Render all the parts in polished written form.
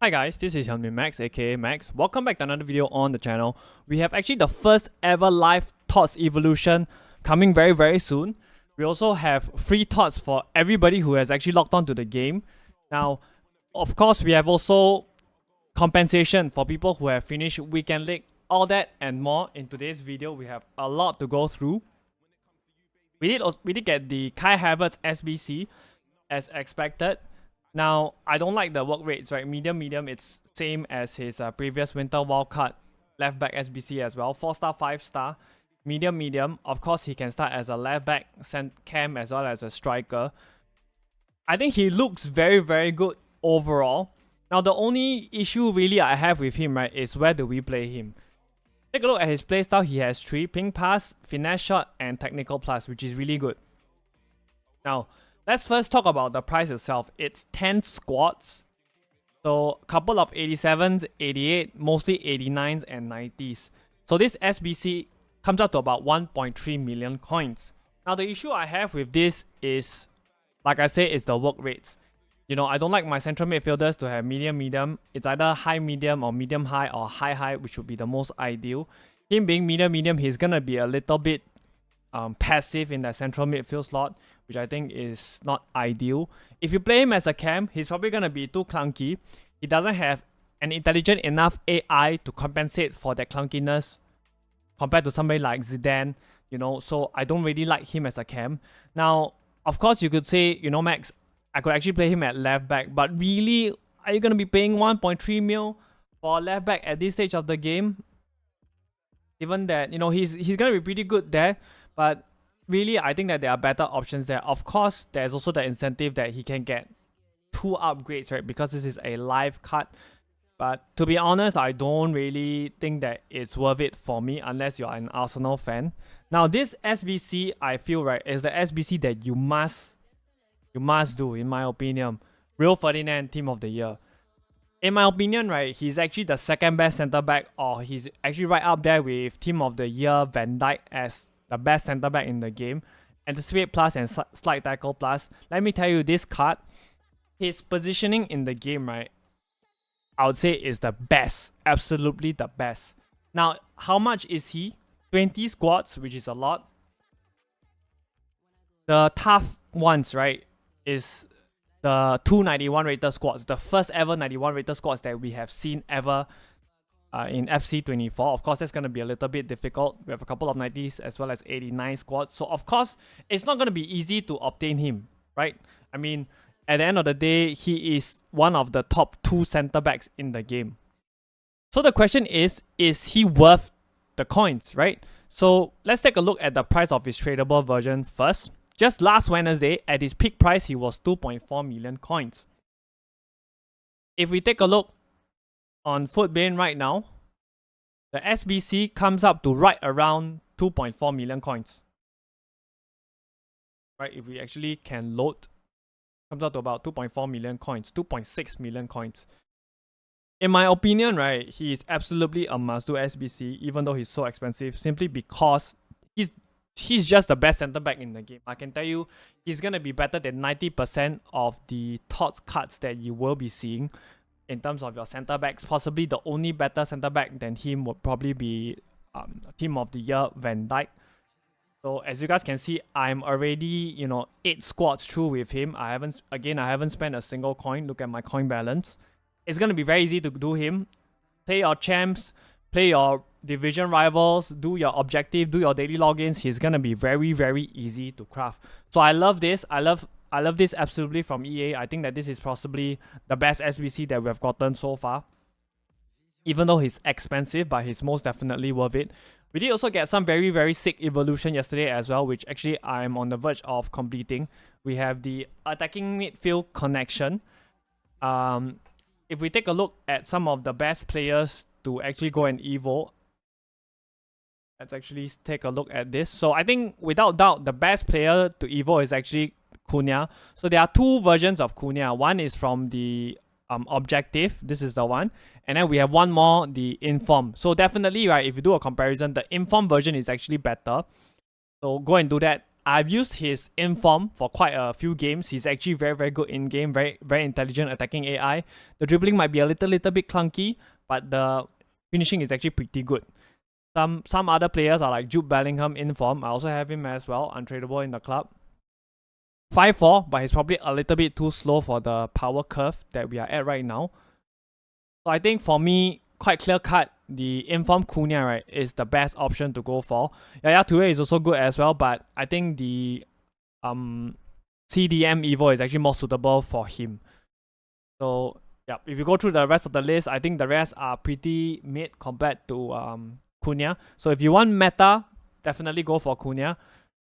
Hi guys, this is Hyunmin Max aka Max. Welcome back to another video on the channel. We have actually the first ever live TOTS evolution coming very soon. We also have free TOTS for everybody who has actually logged on to the game. Now, of course, we have also compensation for people who have finished Weekend League. All that and more in today's video. We have a lot to go through. We did get the Kai Havertz SBC as expected. Now, I don't like the work rates, right? Medium, it's same as his previous Winter Wildcard left back SBC as well. 4-star, 5-star, medium. Of course, he can start as a left back, cam as well as a striker. I think he looks very good overall. Now, the only issue really I have with him, right, is where do we play him? Take a look at his playstyle. He has 3 ping pass, finesse shot, and technical plus, which is really good. Now, let's first talk about the price itself. It's 10 squads. So, a couple of 87s, 88, mostly 89s and 90s. So, this SBC comes out to about 1.3 million coins. Now, the issue I have with this is, like I said, is the work rates. You know, I don't like my central midfielders to have medium. It's either high medium or medium high or high high, which would be the most ideal. Him being medium, he's gonna be a little bit passive in that central midfield slot, which I think is not ideal. If you play him as a cam, he's probably gonna be too clunky. He doesn't have an intelligent enough AI to compensate for that clunkiness compared to somebody like Zidane, you know, so I don't really like him as a cam. Now, of course, you could say, you know, Max, I could actually play him at left back, but really, are you going to be paying 1.3 mil for a left back at this stage of the game? Given that, you know, he's going to be pretty good there, but really, I think that there are better options there. Of course, there's also the incentive that he can get 2 upgrades, right? Because this is a live cut. But to be honest, I don't really think that it's worth it for me unless you're an Arsenal fan. Now, this SBC, I feel, right, is the SBC that you must do, in my opinion. Rio Ferdinand, Team of the Year. In my opinion, right, he's actually the second best centre back, or he's actually right up there with Team of the Year Van Dijk as the best centre back in the game. Anticipate plus and slide tackle plus. Let me tell you, this card, his positioning in the game, right, I would say is the best. Absolutely the best. Now, how much is he? 20 squads, which is a lot. The tough ones, right, is the 291 rated squads, the first ever 91 rated squads that we have seen ever in FC24. Of course, that's going to be a little bit difficult. We have a couple of 90s as well as 89 squads. So, of course, it's not going to be easy to obtain him, right? I mean, at the end of the day, he is one of the top 2 center backs in the game. So, the question is he worth the coins, right? So, let's take a look at the price of his tradable version first. Just last Wednesday, at his peak price, he was 2.4 million coins. If we take a look on Footbin right now, the SBC comes up to right around 2.4 million coins. Right, if we actually can load, comes up to about 2.4 million coins, 2.6 million coins. In my opinion, right, he is absolutely a must-do SBC, even though he's so expensive, simply because he's just the best center back in the game. I can tell you, he's gonna be better than 90% of the TOTS cards that you will be seeing in terms of your center backs. Possibly the only better center back than him would probably be Team of the Year Van Dijk. So as you guys can see, I'm already, you know, 8 squads through with him. I haven't spent a single coin. Look at my coin balance. It's gonna be very easy to do him. Play your champs, play your division rivals, do your objective, do your daily logins. He's gonna be very easy to craft. So I love this. I love this absolutely from EA. I think that this is possibly the best SBC that we have gotten so far. Even though he's expensive, but he's most definitely worth it. We did also get some very sick evolution yesterday as well, which actually I'm on the verge of completing. We have the attacking midfield connection. If we take a look at some of the best players to actually go and evo, let's actually take a look at this. So I think without doubt, the best player to evo is actually Cunha. So there are 2 versions of Cunha. One is from the objective. This is the one. And then we have one more, the inform. So definitely, right, if you do a comparison, the inform version is actually better. So go and do that. I've used his inform for quite a few games. He's actually very, very good in game, very intelligent attacking AI. The dribbling might be a little bit clunky, but the finishing is actually pretty good. Some other players are like Jude Bellingham in form. I also have him as well, untradeable in the club. 5'4", but he's probably a little bit too slow for the power curve that we are at right now. So I think for me, quite clear cut, the inform Cunha, right, is the best option to go for. Yaya Toure is also good as well, but I think the CDM Evo is actually more suitable for him. So yeah, if you go through the rest of the list, I think the rest are pretty mid compared to Cunha. So if you want meta, definitely go for Cunha.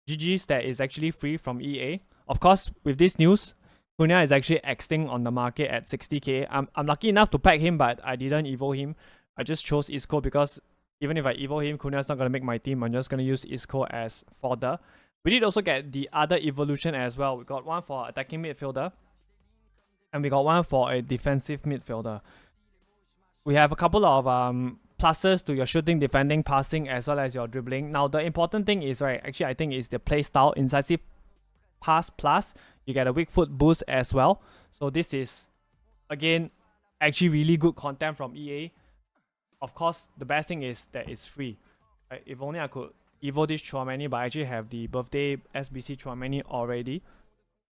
GG's that is actually free from EA. Of course, with this news, Cunha is actually extinct on the market at 60k. I'm lucky enough to pack him, but I didn't evo him. I just chose Isco because even if I evo him, Cunha is not going to make my team. I'm just going to use Isco as fodder. We did also get the other evolution as well. We got one for attacking midfielder, and we got one for a defensive midfielder. We have a couple of pluses to your shooting, defending, passing, as well as your dribbling. Now, the important thing is, right, actually I think is the play style. Incisive pass plus, you get a weak foot boost as well. So this is, again, actually really good content from EA. Of course, the best thing is that it's free. Right? If only I could evo this Chouameni, but I actually have the birthday SBC Chouameni already.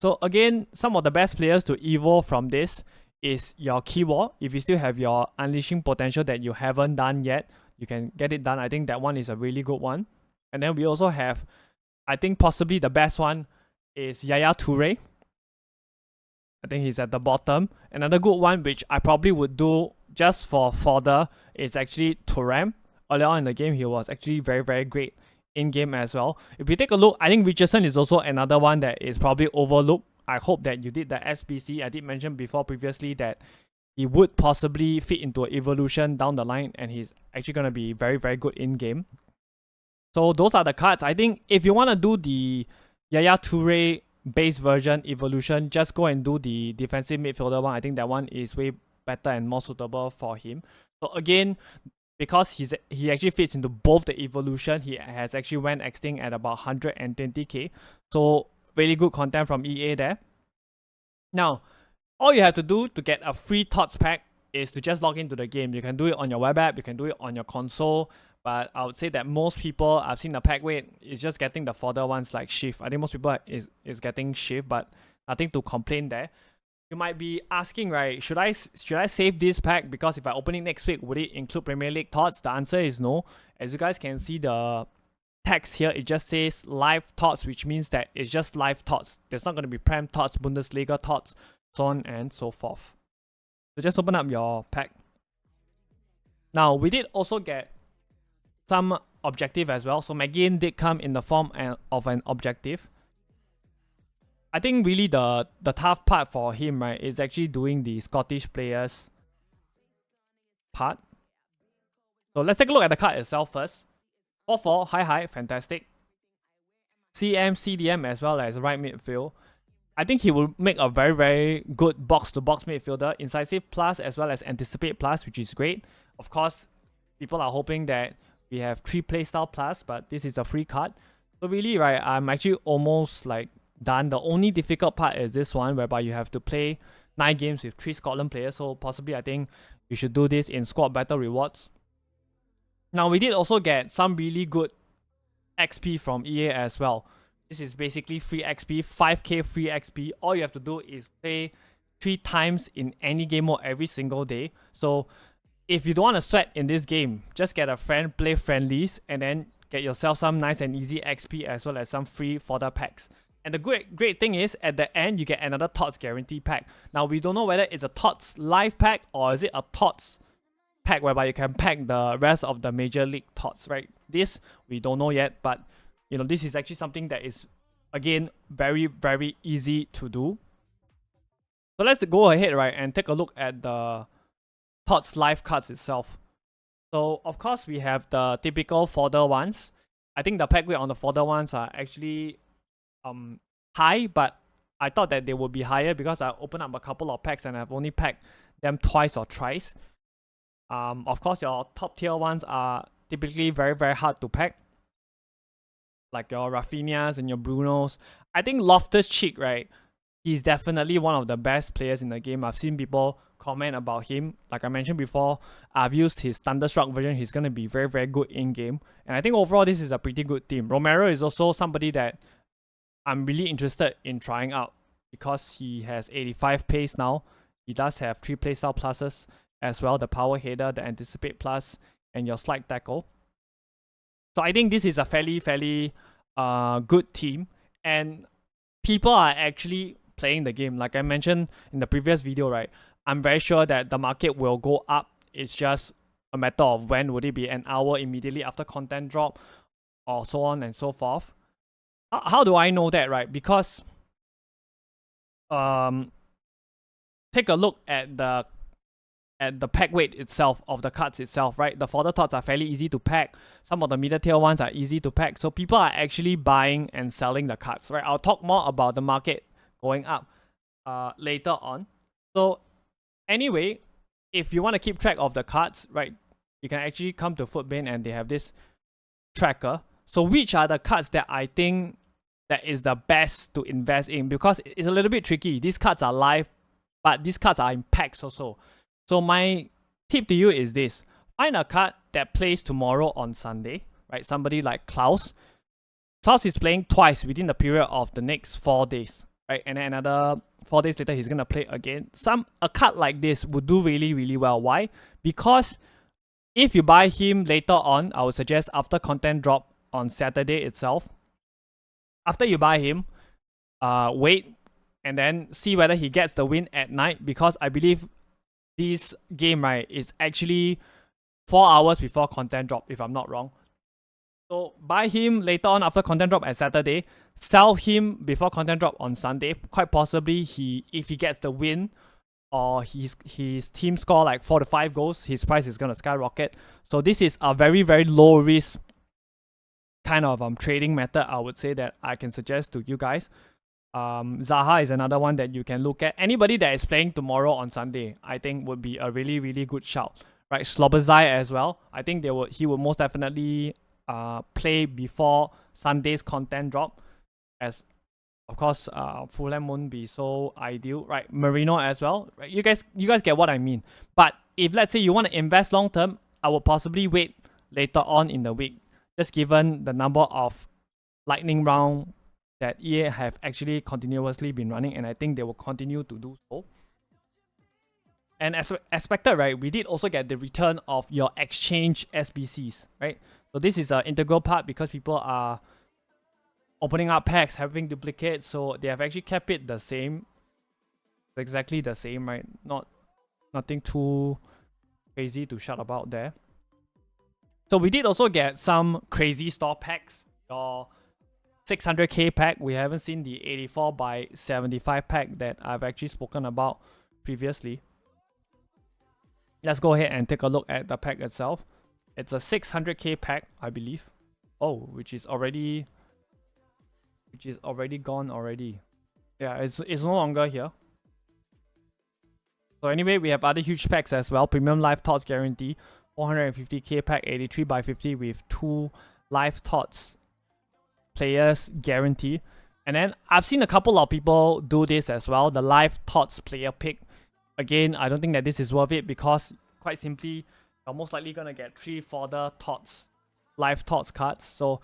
So again, some of the best players to evo from this is your keyword. If you still have your unleashing potential that you haven't done yet, you can get it done. I think that one is a really good one. And then we also have, I think possibly the best one is Yaya Toure. I think he's at the bottom. Another good one, which I probably would do just for fodder, is actually Thuram. Earlier on in the game, he was actually very, very great in game as well. If you take a look, I think Richardson is also another one that is probably overlooked. I hope that you did the SBC. I did mention before previously that he would possibly fit into an evolution down the line, and he's actually going to be very, very good in game. So those are the cards. I think if you want to do the Yaya Toure base version evolution, just go and do the defensive midfielder one. I think that one is way better and more suitable for him. So again, because he actually fits into both the evolution, he has actually went extinct at about 120k. So really good content from EA there. Now, all you have to do to get a free TOTS pack is to just log into the game. You can do it on your web app, you can do it on your console, but I would say that most people, I've seen the pack weight, is just getting the fodder ones like Shift. I think most people is getting Shift, but nothing to complain there. You might be asking, right, should I save this pack? Because if I open it next week, would it include Premier League TOTS? The answer is no. As you guys can see, the text here, it just says live TOTS, which means that it's just live TOTS. There's not going to be Prem TOTS, Bundesliga TOTS, so on and so forth. So just open up your pack. Now, we did also get some objective as well. So McGinn did come in the form of an objective. I think really the tough part for him, right, is actually doing the Scottish players part. So let's take a look at the card itself first. 4-4, high, fantastic. CM, CDM as well as right midfield. I think he will make a very, very good box-to-box midfielder. Incisive plus as well as anticipate plus, which is great. Of course, people are hoping that we have 3 playstyle plus, but this is a free card. So really, right, I'm actually almost like done. The only difficult part is this one, whereby you have to play 9 games with 3 Scotland players. So possibly I think you should do this in squad battle rewards. Now, we did also get some really good XP from EA as well. This is basically free XP, 5k free XP. All you have to do is play 3 times in any game mode every single day. So if you don't want to sweat in this game, just get a friend, play friendlies, and then get yourself some nice and easy XP as well as some free fodder packs. And the great thing is, at the end, you get another TOTS guarantee pack. Now, we don't know whether it's a TOTS live pack or is it a TOTS pack whereby you can pack the rest of the Major League TOTS, right? This, we don't know yet, but you know, this is actually something that is, again, very, very easy to do. So let's go ahead, right, and take a look at the TOTS live cards itself. So, of course, we have the typical fodder ones. I think the pack weight on the fodder ones are actually high, but I thought that they would be higher because I opened up a couple of packs and I've only packed them twice or thrice. Of course, your top tier ones are typically very, very hard to pack. like your Rafinhas and your Brunos. I think Loftus-Cheek, right? He's definitely one of the best players in the game. I've seen people comment about him. Like I mentioned before, I've used his Thunderstruck version. He's going to be very, very good in-game. And I think overall, this is a pretty good team. Romero is also somebody that I'm really interested in trying out because he has 85 pace now. He does have 3 playstyle pluses as well. The power header, the anticipate plus, and your slide tackle. So I think this is a fairly good team. And people are actually playing the game. Like I mentioned in the previous video, right? I'm very sure that the market will go up. It's just a matter of when. Would it be an hour immediately after content drop or so on and so forth? How do I know that, right? Because take a look at the pack weight itself of the cards itself, right? The fodder tots are fairly easy to pack. Some of the middle tier ones are easy to pack. So people are actually buying and selling the cards, right? I'll talk more about the market going up later on. So anyway, if you want to keep track of the cards, right, you can actually come to Footbin and they have this tracker. So which are the cards that I think that is the best to invest in? Because it's a little bit tricky. These cards are live, but these cards are in packs also. So my tip to you is this. Find a card that plays tomorrow on Sunday, right? Somebody like Klaus. Klaus is playing twice within the period of the next 4 days, right? And then another 4 days later, he's going to play again. A card like this would do really, really well. Why? Because if you buy him later on, I would suggest after content drop on Saturday itself. After you buy him, wait and then see whether he gets the win at night, because I believe this game, right, is actually 4 hours before content drop, if I'm not wrong. So buy him later on after content drop at Saturday, sell him before content drop on Sunday. Quite possibly if he gets the win or his team score like 4 to 5 goals, his price is gonna skyrocket. So this is a very, very low risk kind of trading method, I would say, that I can suggest to you guys. Zaha is another one that you can look at. Anybody that is playing tomorrow on Sunday, I think would be a really, really good shout. Right, Slobozai as well. I think he would most definitely play before Sunday's content drop, as of course Fulham won't be so ideal, right? Marino as well, right? You guys get what I mean. But if let's say you want to invest long term, I will possibly wait later on in the week, just given the number of lightning round that EA have actually continuously been running, and I think they will continue to do so. And as expected, right, we did also get the return of your exchange SBCs, right? So this is an integral part because people are opening up packs, having duplicates, so they have actually kept it the same, exactly the same, right? Nothing too crazy to shout about there. So we did also get some crazy store packs. Your 600k pack, we haven't seen the 84 by 75 pack that I've actually spoken about previously. Let's go ahead and take a look at the pack itself. It's a 600k pack, I believe. Oh, which is already gone already. Yeah, it's no longer here. So anyway, we have other huge packs as well. Premium Live TOTS guarantee, 450k pack, 83 by 50 with 2 Live TOTS players guarantee. And then I've seen a couple of people do this as well, the Live TOTS player pick. Again, I don't think that this is worth it because quite simply, you're most likely gonna get 3 fodder TOTS, Live TOTS cards. So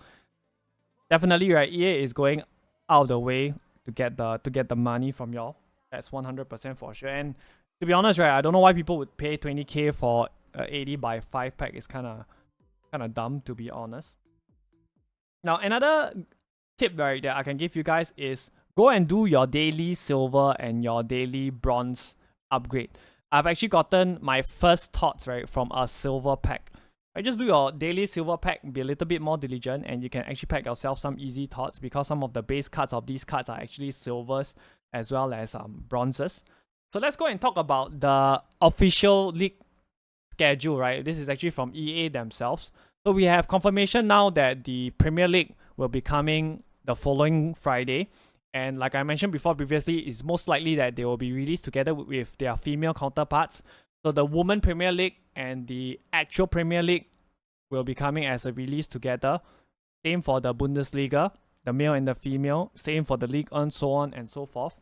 definitely, right, EA is going out of the way to get the money from y'all. That's 100% for sure. And to be honest, right, I don't know why people would pay 20k for 80 by 5 pack. It's kind of dumb, to be honest. Now, another tip, right, that I can give you guys is go and do your daily silver and your daily bronze upgrade. I've actually gotten my first TOTS, right, from a silver pack. Right, just do your daily silver pack, be a little bit more diligent, and you can actually pack yourself some easy TOTS because some of the base cards of these cards are actually silvers as well as bronzes. So let's go and talk about the official league schedule, right? This is actually from EA themselves. So we have confirmation now that the Premier League will be coming the following Friday. And like I mentioned before previously, it's most likely that they will be released together with their female counterparts. So the Women Premier League and the actual Premier League will be coming as a release together. Same for the Bundesliga, the male and the female. Same for the League and so on and so forth.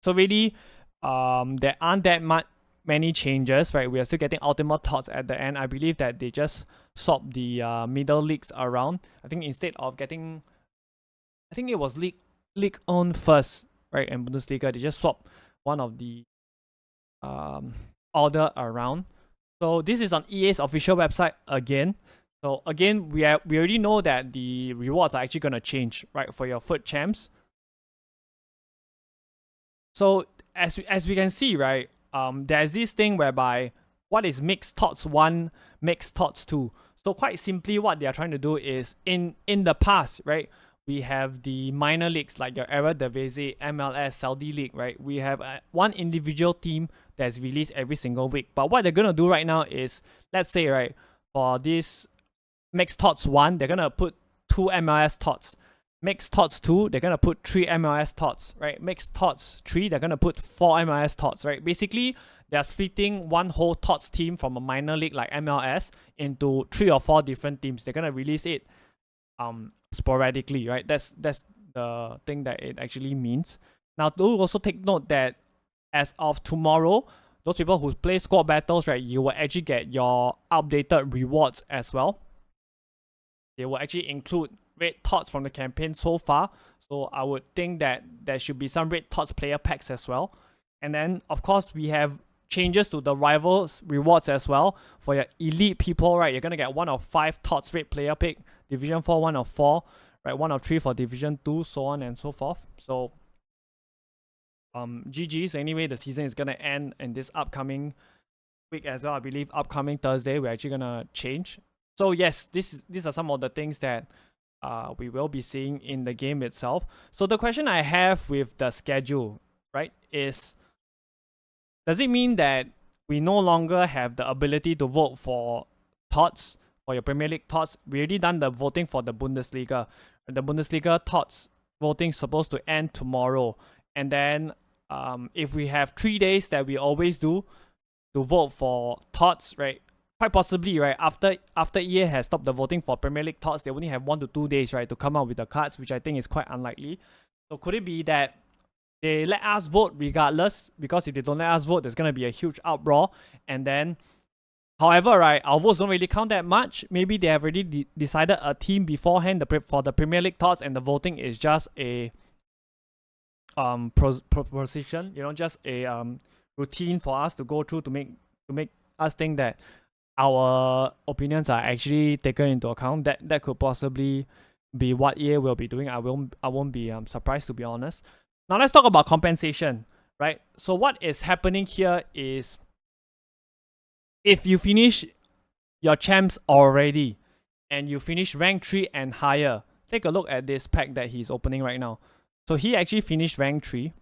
So really, there aren't that many changes, right? We are still getting Ultimate TOTS at the end. I believe that they just swapped the middle leagues around. I think instead of getting, I think it was League on first, right? And Bundesliga, they just swapped one of the order around. So this is on EA's official website again. So again, we already know that the rewards are actually gonna change, right, for your FUT champs. So as we can see, right, there's this thing whereby what is mixed TOTS 1, mixed TOTS 2. So quite simply, what they are trying to do is in the past, right, we have the minor leagues like your Eredivisie, MLS, Saudi League, right? We have one individual team that's released every single week. But what they're gonna do right now is, let's say, right, for this mixed TOTS 1, they're gonna put 2 MLS TOTS. Mixed TOTS 2, they're gonna put 3 MLS TOTS, right? Mixed TOTS 3, they're gonna put 4 MLS TOTS, right? Basically, they're splitting one whole TOTS team from a minor league like MLS into 3 or 4 different teams. They're gonna release it sporadically, right? That's the thing that it actually means. Now, do also take note that as of tomorrow, those people who play squad battles, right, you will actually get your updated rewards as well. They will actually include red TOTS from the campaign so far. So I would think that there should be some red TOTS player packs as well. And then, of course, we have changes to the rivals rewards as well. For your elite people, right, you're going to get 1 of 5 TOTS red player pick. Division 4, 1 of 4. Right, 1 of 3 for Division 2, so on and so forth. So, GG. So anyway, the season is going to end in this upcoming week as well. I believe upcoming Thursday, we're actually going to change. So yes, these are some of the things that we will be seeing in the game itself. So the question I have with the schedule, right, is does it mean that we no longer have the ability to vote for TOTS, for your Premier League TOTS? We already done the voting for the Bundesliga. The Bundesliga TOTS voting is supposed to end tomorrow. And then if we have 3 days that we always do to vote for TOTS, right, quite possibly, right, after EA has stopped the voting for Premier League TOTS, they only have 1 to 2 days, right, to come out with the cards, which I think is quite unlikely. So could it be that they let us vote regardless? Because if they don't let us vote, there's going to be a huge uproar. And then, however, right, our votes don't really count that much. Maybe they have already decided a team beforehand for the Premier League TOTS, and the voting is just a proposition, you know, just a routine for us to go through to make us think that our opinions are actually taken into account. That could possibly be what EA will be doing. I won't be surprised, to be honest. Now let's talk about compensation, right? So what is happening here is, if you finish your champs already and you finish rank 3 and higher, take a look at this pack that he's opening right now. So he actually finished rank 3.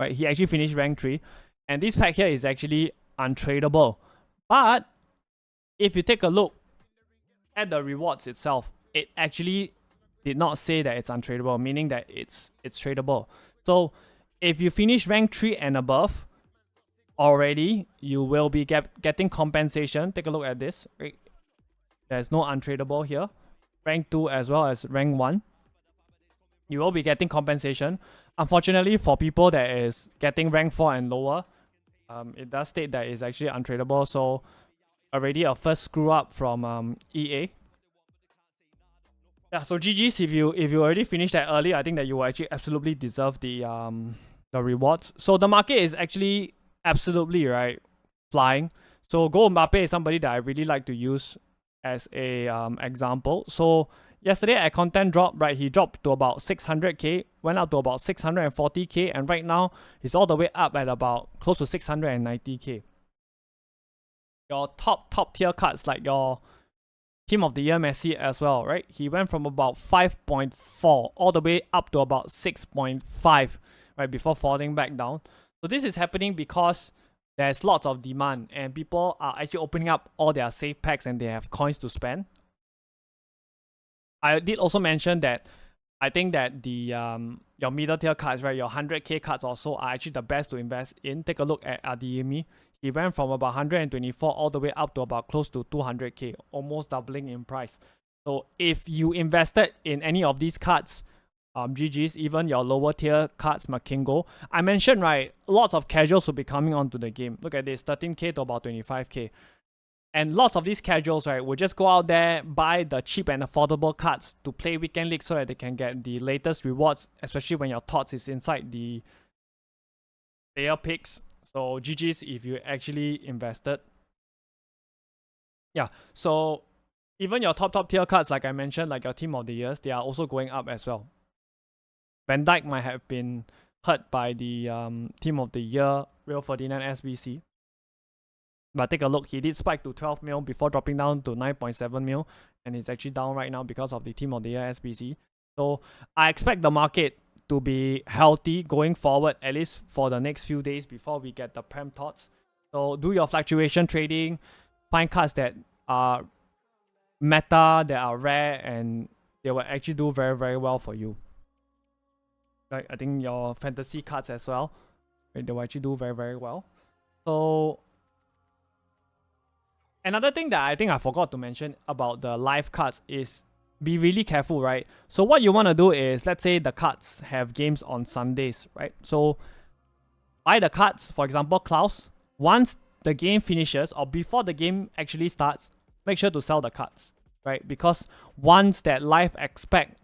Right, he actually finished rank 3. And this pack here is actually untradeable. But if you take a look at the rewards itself, it actually did not say that it's untradeable, meaning that it's tradable. So if you finish rank 3 and above already, you will be getting compensation. Take a look at this. Right? There's no untradeable here. Rank 2 as well as rank 1. You will be getting compensation. Unfortunately, for people that is getting rank 4 and lower, it does state that it's actually untradeable. So already a first screw up from EA. Yeah, so GG's if you already finished that early, I think that you will actually absolutely deserve the rewards. So the market is actually absolutely, right, flying. So Go Mbappe is somebody that I really like to use as a example. So yesterday at content drop, right, he dropped to about 600k, went up to about 640k, and right now he's all the way up at about close to 690k. Your top tier cards like your Team of the Year Messi as well, right? He went from about 5.4 all the way up to about 6.5, right, before falling back down. So this is happening because there's lots of demand and people are actually opening up all their safe packs and they have coins to spend. I did also mention that I think that the your middle tier cards, right, your 100k cards also are actually the best to invest in. Take a look at Adeyemi. He went from about 124 all the way up to about close to 200k, almost doubling in price. So if you invested in any of these cards, GG's, even your lower tier cards, Makingo, I mentioned, right, lots of casuals will be coming onto the game. Look at this, 13k to about 25k. And lots of these casuals, right, will just go out there, buy the cheap and affordable cards to play weekend league so that they can get the latest rewards, especially when your TOTS is inside the player picks. So GG's if you actually invested. Yeah, so even your top tier cards, like I mentioned, like your team of the years, they are also going up as well. Van Dijk might have been hurt by the team of the year, Real Ferdinand SBC. But take a look, he did spike to 12 mil before dropping down to 9.7 mil, and it's actually down right now because of the team of the year SBC. So I expect the market to be healthy going forward, at least for the next few days before we get the Prem TOTS. So do your fluctuation trading, find cards that are meta, that are rare, and they will actually do very, very well for you. Right, I think your fantasy cards as well, right, they will actually do very, very well. So another thing that I think I forgot to mention about the live cards is be really careful, right? So what you want to do is, let's say the cards have games on Sundays, right? So buy the cards, for example, Klaus. Once the game finishes or before the game actually starts, make sure to sell the cards, right? Because once that live expect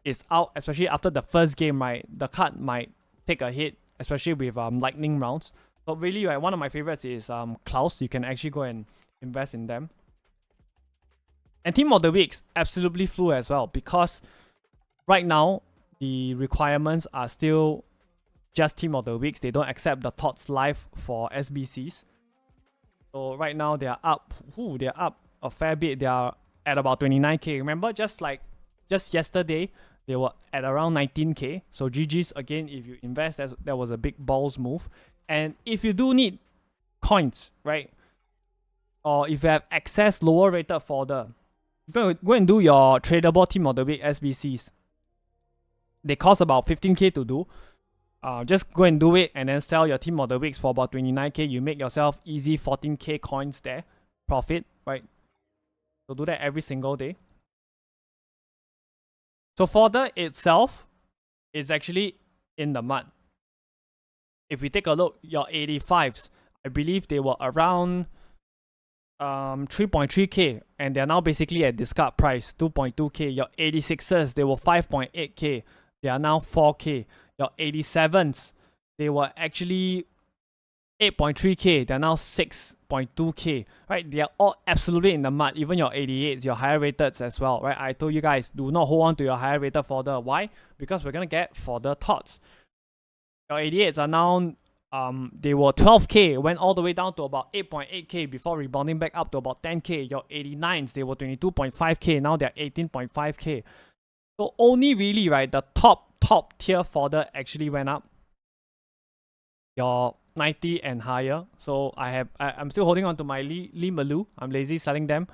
is out, especially after the first game, right, the card might take a hit, especially with lightning rounds. But really, right, one of my favorites is Klaus. You can actually go and invest in them. And team of the weeks absolutely flew as well, because right now the requirements are still just team of the weeks. They don't accept the TOTS live for SBCs. So right now they are up. They're up a fair bit. They are at about 29k. Remember, just yesterday they were at around 19k. So GG's again if you invest. That was a big balls move. And if you do need coins, right, or if you have access lower rated folder, go and do your tradable team of the week SBCs. They cost about 15k to do. Just go and do it and then sell your team of the weeks for about 29k. You make yourself easy 14k coins there, profit, right? So do that every single day. So fodder itself is actually in the mud. If we take a look, your 85s, I believe they were around 3.3k, and they're now basically at discard price 2.2k. Your 86ers, they were 5.8k, they are now 4k. Your 87s, they were actually 8.3k, they're now 6.2k, right? They are all absolutely in the mud. Even your 88s, your higher rated as well, right? I told you guys, do not hold on to your higher rated fodder. Why? Because we're gonna get fodder TOTS. Your 88s are now they were 12k, went all the way down to about 8.8k before rebounding back up to about 10k. Your 89s, they were 22.5k, now they're 18.5k. So only really, right, the top tier fodder actually went up. Your 90 and higher. So I'm still holding on to my Lee Malu. I'm lazy selling them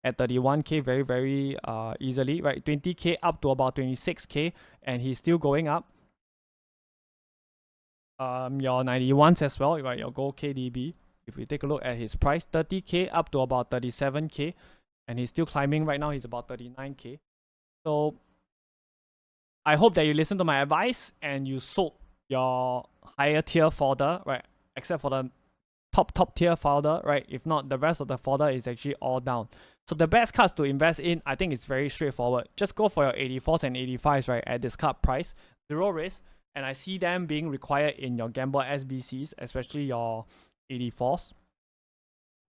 at 31k very, very easily, right? 20k up to about 26k, and he's still going up. Your 91s as well, right? Your gold KDB. If we take a look at his price, 30k up to about 37k, and he's still climbing. Right now, he's about 39k. So I hope that you listen to my advice and you sold your higher tier fodder, right? Except for the top tier fodder, right? If not, the rest of the fodder is actually all down. So the best cards to invest in, I think it's very straightforward. Just go for your 84s and 85s, right? At this card price, zero risk. And I see them being required in your Gamble SBCs, especially your 84s.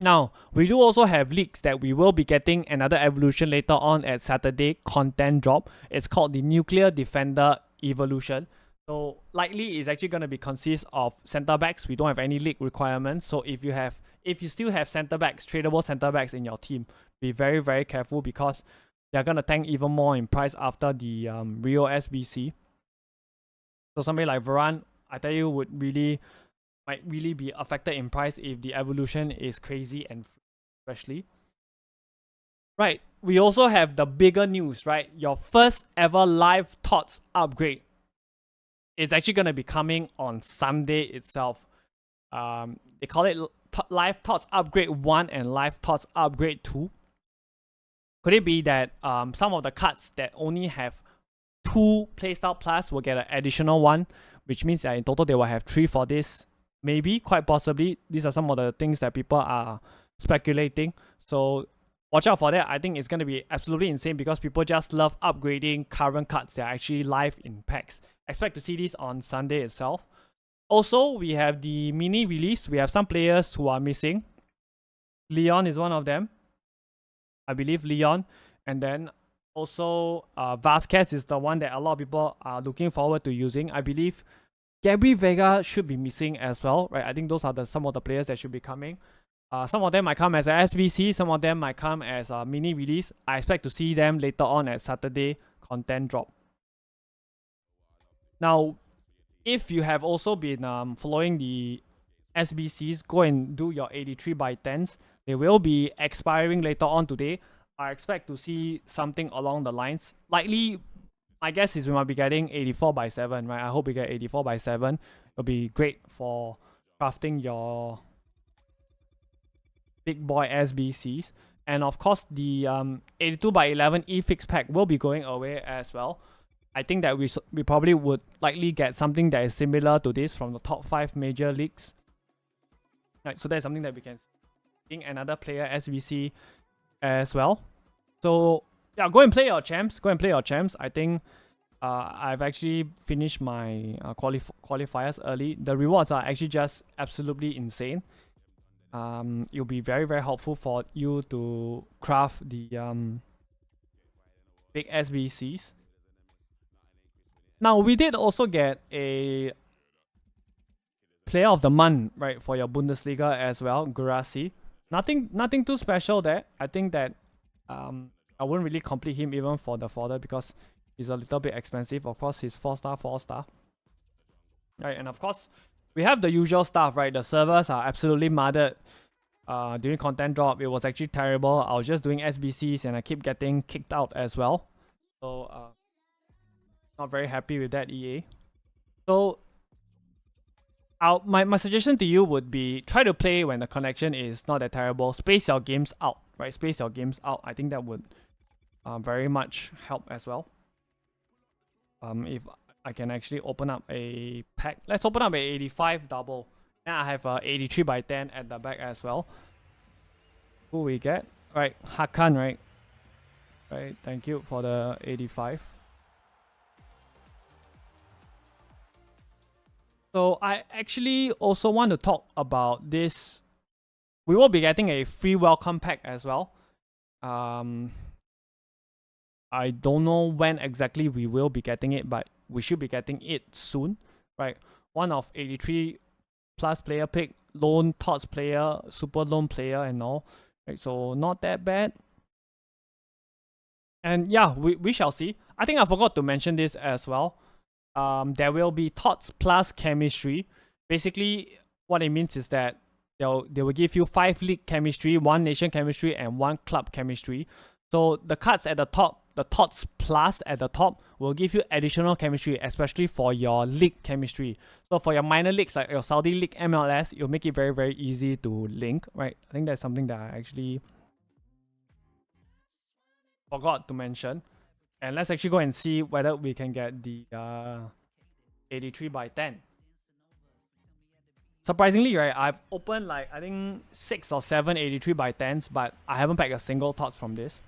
Now, we do also have leaks that we will be getting another evolution later on at Saturday content drop. It's called the Nuclear Defender Evolution. So likely it's actually going to be consist of center backs. We don't have any league requirements. So if you still have center backs, tradable center backs in your team, be very, very careful, because they're going to tank even more in price after the Rio SBC. So somebody like Varane, I tell you, might really be affected in price if the evolution is crazy and especially. Right, we also have the bigger news, right? Your first ever live TOTS upgrade is actually going to be coming on Sunday itself. They call it live TOTS upgrade 1 and live TOTS upgrade 2. Could it be that some of the cards that only have 2 playstyle plus will get an additional 1, which means that in total they will have 3 for this? Maybe, quite possibly. These are some of the things that people are speculating. So watch out for that. I think it's going to be absolutely insane because people just love upgrading current cards that are actually live in packs. Expect to see this on Sunday itself. Also, we have the mini release. We have some players who are missing. Leon is one of them. I believe Leon. And then also Vasquez is the one that a lot of people are looking forward to using. I believe Gabby Vega should be missing as well, right? I think those are some of the players that should be coming. Some of them might come as a SBC, some of them might come as a mini release. I expect to see them later on at Saturday content drop. Now, if you have also been following the SBCs, go and do your 83 by 10s. They will be expiring later on today. I expect to see something along the lines. Likely, my guess is we might be getting 84 by 7, right? I hope we get 84 by 7. It'll be great for crafting your big boy SBCs. And of course, the 82 by 11 E-Fix pack will be going away as well. I think that we probably would likely get something that is similar to this from the top 5 major leagues. Right, so that's something that we can see. Another player SBC as well. So yeah, go and play your champs. Go and play your champs. I think I've actually finished my qualifiers early. The rewards are actually just absolutely insane. It'll be very, very helpful for you to craft the big SBCs. Now, we did also get a player of the month, right, for your Bundesliga as well, Gurasi. Nothing too special there. I think that I wouldn't really complete him even for the fodder because he's a little bit expensive. Of course, he's 4-star. Right, and of course, we have the usual stuff, right? The servers are absolutely muddied. During content drop, it was actually terrible. I was just doing SBCs and I keep getting kicked out as well. So, not very happy with that, EA. So, my suggestion to you would be try to play when the connection is not that terrible. Space your games out, right? Space your games out. I think that would very much help as well. If I can actually open up a pack. Let's open up a 85 double. And I have a 83 by 10 at the back as well. Who we get? Right, Hakan, right? Right, thank you for the 85. So I actually also want to talk about this. We will be getting a free welcome pack as well. I don't know when exactly we will be getting it, but we should be getting it soon, right? One of 83 plus player pick, lone TOTS player, super lone player and all, right? So not that bad. And yeah, we shall see. I think I forgot to mention this as well. There will be TOTS plus chemistry. Basically, what it means is that they will give you 5 league chemistry, 1 nation chemistry, and 1 club chemistry. So the cards at the top, the TOTS plus at the top, will give you additional chemistry, especially for your league chemistry. So for your minor leagues like your Saudi League, MLS, it'll make it very, very easy to link, right? I think that's something that I actually forgot to mention. And let's actually go and see whether we can get the 83 by 10. Surprisingly, right, I've opened like, I think 6 or 7 83 by 10s, but I haven't packed a single TOTS from this.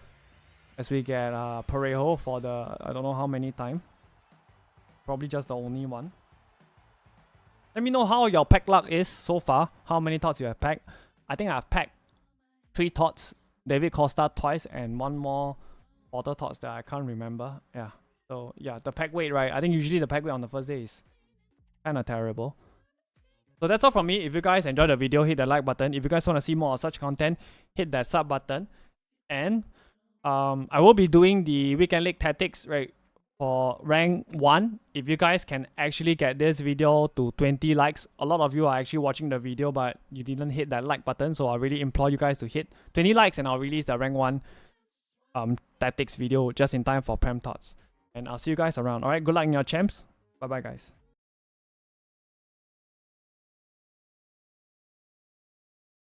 As we get Parejo for the, I don't know how many time. Probably just the only one. Let me know how your pack luck is so far. How many TOTS you have packed. I think I've packed 3 TOTS. David Costa twice and 1 more Porter TOTS that I can't remember. Yeah. So yeah, the pack weight, right? I think usually the pack weight on the first day is kind of terrible. So that's all from me. If you guys enjoyed the video, hit the like button. If you guys want to see more of such content, hit that sub button. And I will be doing the Weekend League Tactics, right, for rank 1. If you guys can actually get this video to 20 likes, a lot of you are actually watching the video, but you didn't hit that like button. So I really implore you guys to hit 20 likes and I'll release the rank 1 tactics video just in time for Prem TOTS. And I'll see you guys around. Alright, good luck in your champs. Bye bye guys.